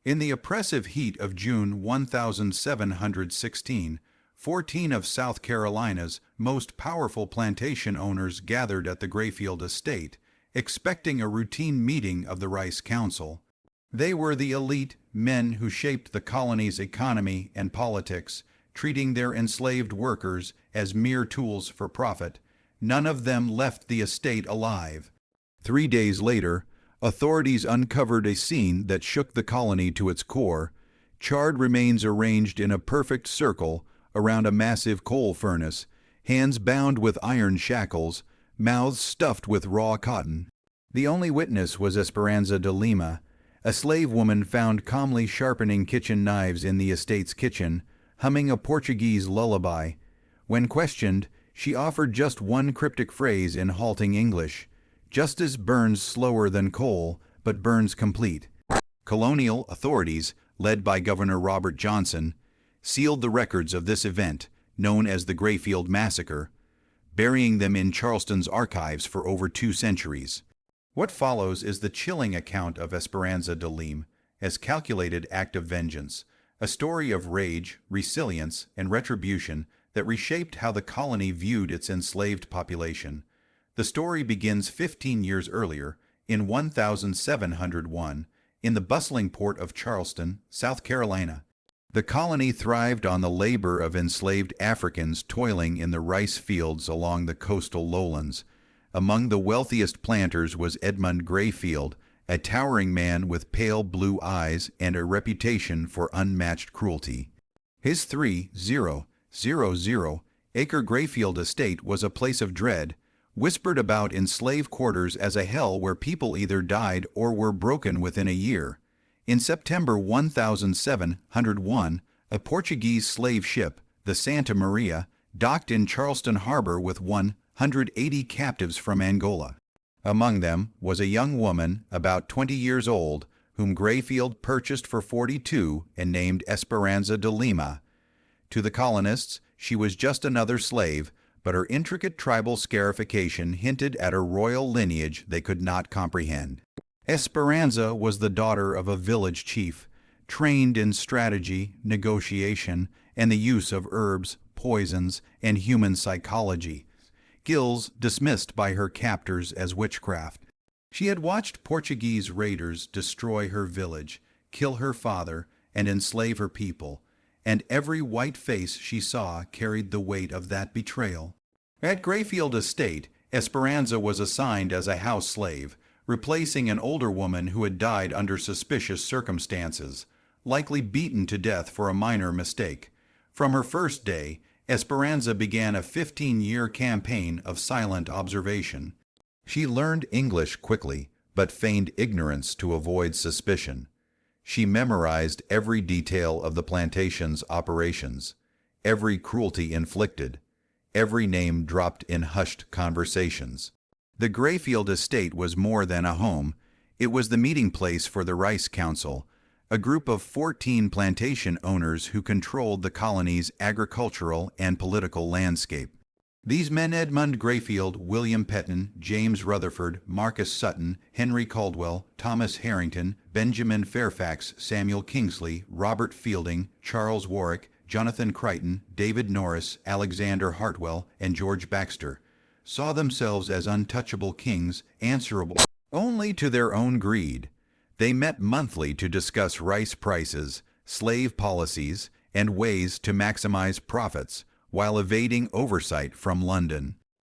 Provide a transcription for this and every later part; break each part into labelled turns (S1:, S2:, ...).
S1: In the oppressive heat of June 1716, 14 of South Carolina's most powerful plantation owners gathered at the Grayfield estate, expecting a routine meeting of the Rice Council. They were the elite men who shaped the colony's economy and politics, treating their enslaved workers as mere tools for profit. None of them left the estate alive. 3 days later, authorities uncovered a scene that shook the colony to its core. Charred remains arranged in a perfect circle around a massive coal furnace, hands bound with iron shackles, mouths stuffed with raw cotton. The only witness was Esperanza de Lima, a slave woman found calmly sharpening kitchen knives in the estate's kitchen, humming a Portuguese lullaby. When questioned, she offered just one cryptic phrase in halting English: "Justice burns slower than coal, but burns complete." Colonial authorities, led by Governor Robert Johnson, sealed the records of this event, known as the Grayfield Massacre, burying them in Charleston's archives for over 2 centuries. What follows is the chilling account of Esperanza de Lima as calculated act of vengeance, a story of rage, resilience, and retribution that reshaped how the colony viewed its enslaved population. The story begins 15 years earlier, in 1701, in the bustling port of Charleston, South Carolina. The colony thrived on the labor of enslaved Africans toiling in the rice fields along the coastal lowlands. Among the wealthiest planters was Edmund Grayfield, a towering man with pale blue eyes and a reputation for unmatched cruelty. His 3,000-acre Grayfield estate was a place of dread, whispered about in slave quarters as a hell where people either died or were broken within a year. In September 1701, a Portuguese slave ship, the Santa Maria, docked in Charleston Harbor with 180 captives from Angola. Among them was a young woman about 20 years old, whom Grayfield purchased for 42 and named Esperanza de Lima. To the colonists, she was just another slave, but her intricate tribal scarification hinted at a royal lineage they could not comprehend. Esperanza was the daughter of a village chief, trained in strategy, negotiation, and the use of herbs, poisons, and human psychology, skills dismissed by her captors as witchcraft. She had watched Portuguese raiders destroy her village, kill her father, and enslave her people, and every white face she saw carried the weight of that betrayal. At Grayfield Estate, Esperanza was assigned as a house slave, replacing an older woman who had died under suspicious circumstances, likely beaten to death for a minor mistake. From her first day, Esperanza began a 15-year campaign of silent observation. She learned English quickly, but feigned ignorance to avoid suspicion. She memorized every detail of the plantation's operations, every cruelty inflicted, every name dropped in hushed conversations. The Grayfield estate was more than a home. It was the meeting place for the Rice Council, a group of 14 plantation owners who controlled the colony's agricultural and political landscape. These men: Edmund Grayfield, William Petton, James Rutherford, Marcus Sutton, Henry Caldwell, Thomas Harrington, Benjamin Fairfax, Samuel Kingsley, Robert Fielding, Charles Warwick, Jonathan Crichton, David Norris, Alexander Hartwell, and George Baxter, saw themselves as untouchable kings, answerable only to their own greed. They met monthly to discuss rice prices, slave policies, and ways to maximize profits, while evading oversight from London.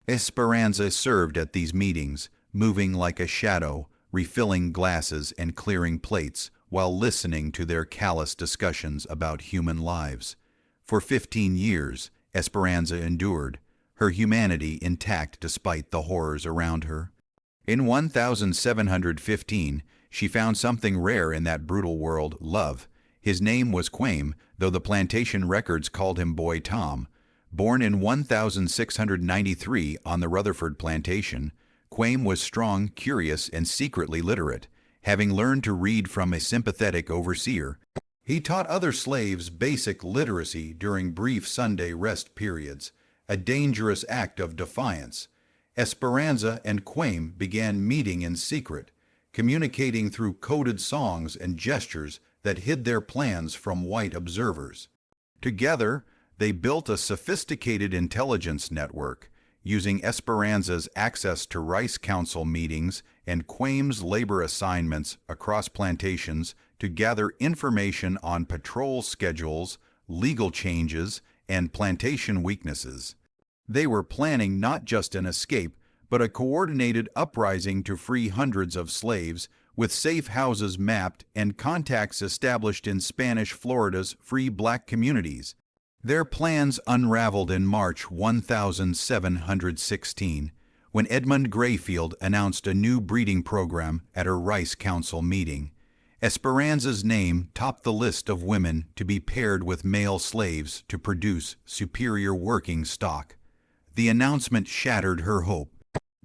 S1: Esperanza served at these meetings, moving like a shadow, refilling glasses and clearing plates, while listening to their callous discussions about human lives. For 15 years, Esperanza endured, her humanity intact despite the horrors around her. In 1715, she found something rare in that brutal world: love. His name was Quame, though the plantation records called him Boy Tom. Born in 1693 on the Rutherford plantation, Quame was strong, curious, and secretly literate, having learned to read from a sympathetic overseer. He taught other slaves basic literacy during brief Sunday rest periods, a dangerous act of defiance. Esperanza and Quame began meeting in secret, communicating through coded songs and gestures that hid their plans from white observers. Together, they built a sophisticated intelligence network, using Esperanza's access to Rice Council meetings and Quame's labor assignments across plantations to gather information on patrol schedules, legal changes, and plantation weaknesses. They were planning not just an escape, but a coordinated uprising to free hundreds of slaves, with safe houses mapped and contacts established in Spanish Florida's free black communities. Their plans unraveled in March 1716, when Edmund Grayfield announced a new breeding program at a Rice Council meeting. Esperanza's name topped the list of women to be paired with male slaves to produce superior working stock. The announcement shattered her hope.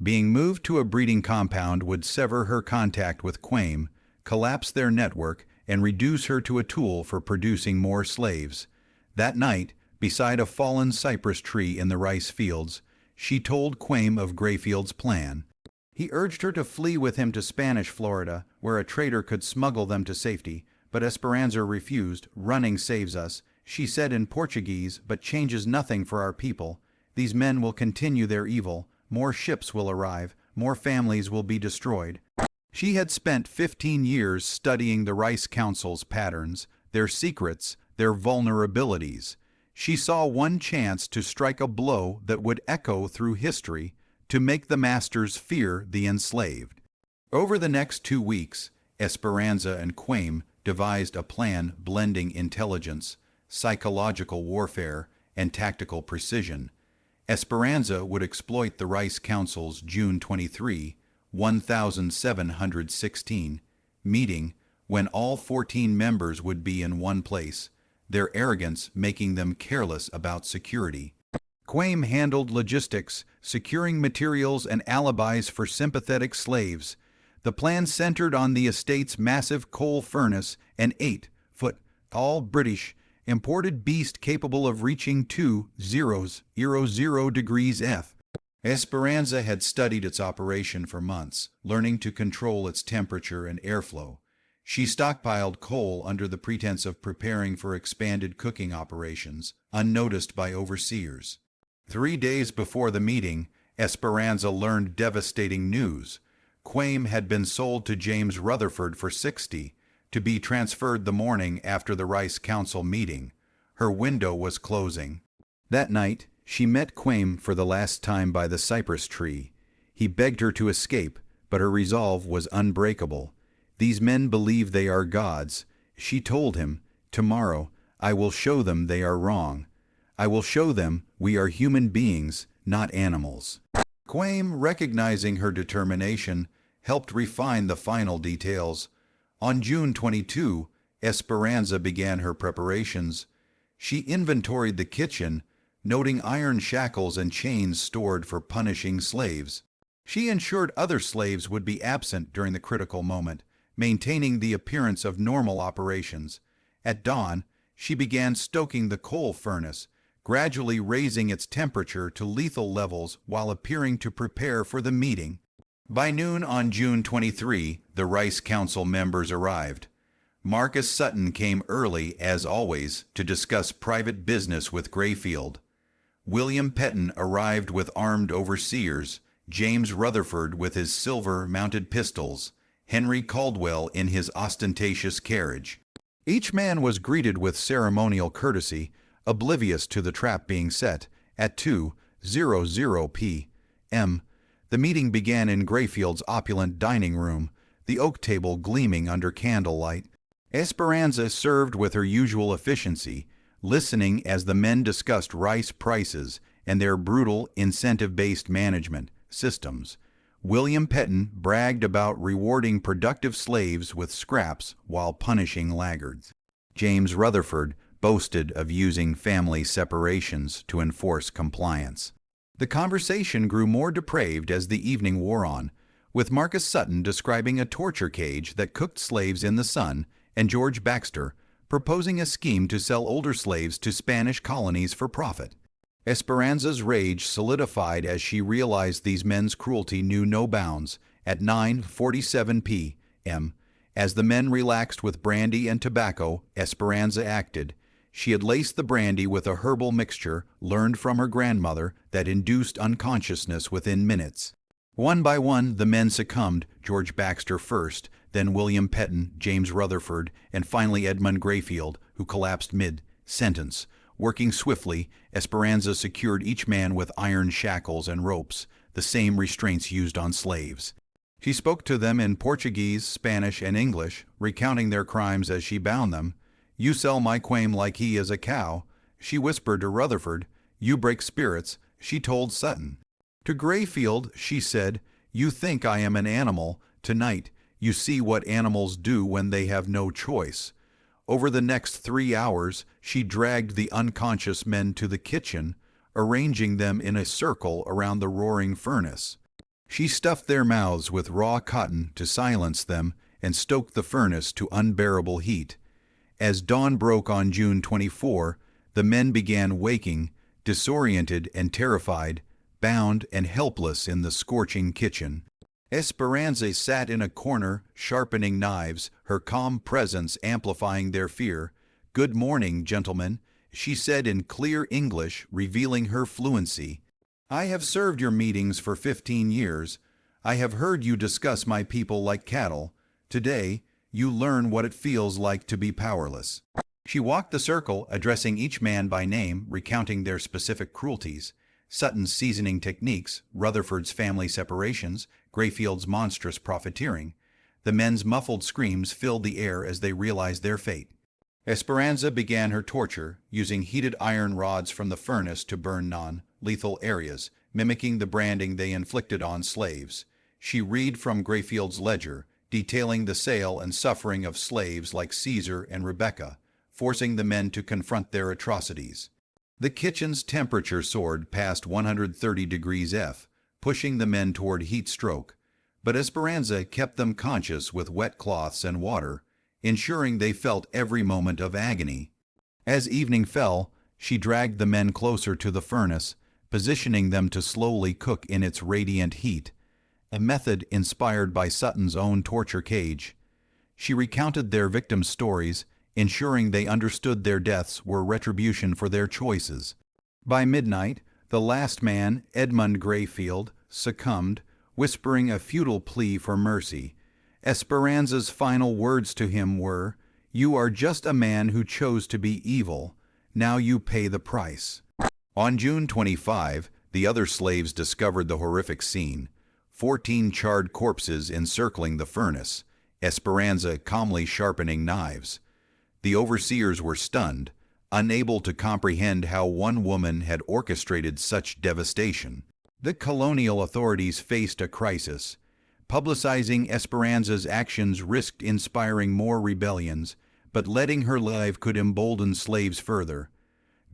S1: Being moved to a breeding compound would sever her contact with Quame, collapse their network, and reduce her to a tool for producing more slaves. That night, beside a fallen cypress tree in the rice fields, she told Quame of Grayfield's plan. He urged her to flee with him to Spanish Florida, where a trader could smuggle them to safety, but Esperanza refused. "Running saves us," she said in Portuguese, "but changes nothing for our people. These men will continue their evil. More ships will arrive. More families will be destroyed." She had spent 15 years studying the Rice Council's patterns, their secrets, their vulnerabilities. She saw one chance to strike a blow that would echo through history, to make the masters fear the enslaved. Over the next 2 weeks, Esperanza and Quame devised a plan blending intelligence, psychological warfare, and tactical precision. Esperanza would exploit the Rice Council's June 23, 1716 meeting, when all 14 members would be in one place, their arrogance making them careless about security. Quame handled logistics, securing materials and alibis for sympathetic slaves. The plan centered on the estate's massive coal furnace, an 8-foot, all British, imported beast capable of reaching 20 degrees F. Esperanza had studied its operation for months, learning to control its temperature and airflow. She stockpiled coal under the pretense of preparing for expanded cooking operations, unnoticed by overseers. 3 days before the meeting, Esperanza learned devastating news. Quame had been sold to James Rutherford for $60, to be transferred the morning after the Rice Council meeting. Her window was closing. That night, she met Quame for the last time by the cypress tree. He begged her to escape, but her resolve was unbreakable. "These men believe they are gods." She told him, "Tomorrow, I will show them they are wrong. I will show them we are human beings, not animals." Quame, recognizing her determination, helped refine the final details. On June 22, Esperanza began her preparations. She inventoried the kitchen, noting iron shackles and chains stored for punishing slaves. She ensured other slaves would be absent during the critical moment, maintaining the appearance of normal operations. At dawn, she began stoking the coal furnace, gradually raising its temperature to lethal levels while appearing to prepare for the meeting. By noon on June 23, the Rice Council members arrived. Marcus Sutton came early, as always, to discuss private business with Grayfield. William Petton arrived with armed overseers, James Rutherford with his silver-mounted pistols, Henry Caldwell in his ostentatious carriage. Each man was greeted with ceremonial courtesy, oblivious to the trap being set. At 2:00 p.m., the meeting began in Grayfield's opulent dining room, the oak table gleaming under candlelight. Esperanza served with her usual efficiency, listening as the men discussed rice prices and their brutal, incentive-based management systems. William Petton bragged about rewarding productive slaves with scraps while punishing laggards. James Rutherford boasted of using family separations to enforce compliance. The conversation grew more depraved as the evening wore on, with Marcus Sutton describing a torture cage that cooked slaves in the sun, and George Baxter proposing a scheme to sell older slaves to Spanish colonies for profit. Esperanza's rage solidified as she realized these men's cruelty knew no bounds. At 9:47 p.m., As the men relaxed with brandy and tobacco, Esperanza acted. She had laced the brandy with a herbal mixture learned from her grandmother that induced unconsciousness within minutes. One by one, the men succumbed, George Baxter first, then William Petton, James Rutherford, and finally Edmund Grayfield, who collapsed mid-sentence. Working swiftly, Esperanza secured each man with iron shackles and ropes, the same restraints used on slaves. She spoke to them in Portuguese, Spanish, and English, recounting their crimes as she bound them. "You sell my quaim like he is a cow," she whispered to Rutherford. "You break spirits," she told Sutton. To Grayfield, she said, "You think I am an animal. Tonight, you see what animals do when they have no choice." Over the next 3 hours, she dragged the unconscious men to the kitchen, arranging them in a circle around the roaring furnace. She stuffed their mouths with raw cotton to silence them and stoked the furnace to unbearable heat. As dawn broke on June 24, the men began waking, disoriented and terrified, bound and helpless in the scorching kitchen. Esperanza sat in a corner, sharpening knives, her calm presence amplifying their fear. "Good morning, gentlemen," she said in clear English, revealing her fluency. "I have served your meetings for 15 years. I have heard you discuss my people like cattle. Today, you learn what it feels like to be powerless." She walked the circle, addressing each man by name, recounting their specific cruelties. Sutton's seasoning techniques, Rutherford's family separations, Grayfield's monstrous profiteering. The men's muffled screams filled the air as they realized their fate. Esperanza began her torture, using heated iron rods from the furnace to burn non-lethal areas, mimicking the branding they inflicted on slaves. She read from Grayfield's ledger, detailing the sale and suffering of slaves like Caesar and Rebecca, forcing the men to confront their atrocities. The kitchen's temperature soared past 130 degrees F, pushing the men toward heat stroke, but Esperanza kept them conscious with wet cloths and water, ensuring they felt every moment of agony. As evening fell, she dragged the men closer to the furnace, positioning them to slowly cook in its radiant heat, a method inspired by Sutton's own torture cage. She recounted their victims' stories, ensuring they understood their deaths were retribution for their choices. By midnight, the last man, Edmund Grayfield, succumbed, whispering a futile plea for mercy. Esperanza's final words to him were, "You are just a man who chose to be evil. Now you pay the price." On June 25, the other slaves discovered the horrific scene. 14 charred corpses encircling the furnace, Esperanza calmly sharpening knives. The overseers were stunned, unable to comprehend how one woman had orchestrated such devastation. The colonial authorities faced a crisis. Publicizing Esperanza's actions risked inspiring more rebellions, but letting her live could embolden slaves further.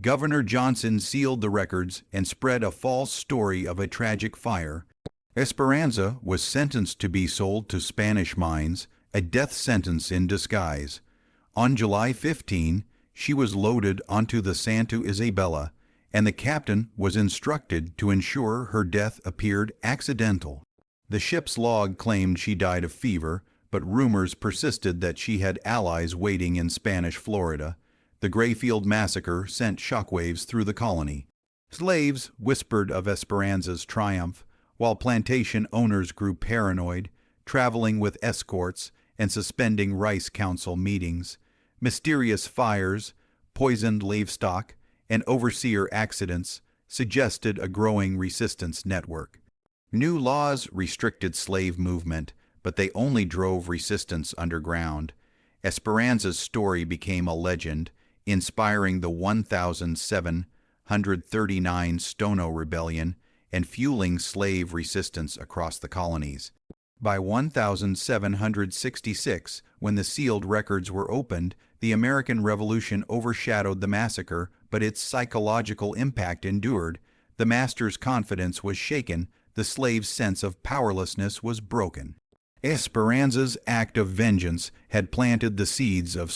S1: Governor Johnson sealed the records and spread a false story of a tragic fire. Esperanza was sentenced to be sold to Spanish mines, a death sentence in disguise. On July 15, she was loaded onto the Santa Isabella, and the captain was instructed to ensure her death appeared accidental. The ship's log claimed she died of fever, but rumors persisted that she had allies waiting in Spanish Florida. The Grayfield massacre sent shockwaves through the colony. Slaves whispered of Esperanza's triumph, while plantation owners grew paranoid, traveling with escorts and suspending rice council meetings. Mysterious fires, poisoned livestock, and overseer accidents suggested a growing resistance network. New laws restricted slave movement, but they only drove resistance underground. Esperanza's story became a legend, inspiring the 1739 Stono Rebellion and fueling slave resistance across the colonies. By 1766, when the sealed records were opened, the American Revolution overshadowed the massacre, but its psychological impact endured. The master's confidence was shaken, the slave's sense of powerlessness was broken. Esperanza's act of vengeance had planted the seeds of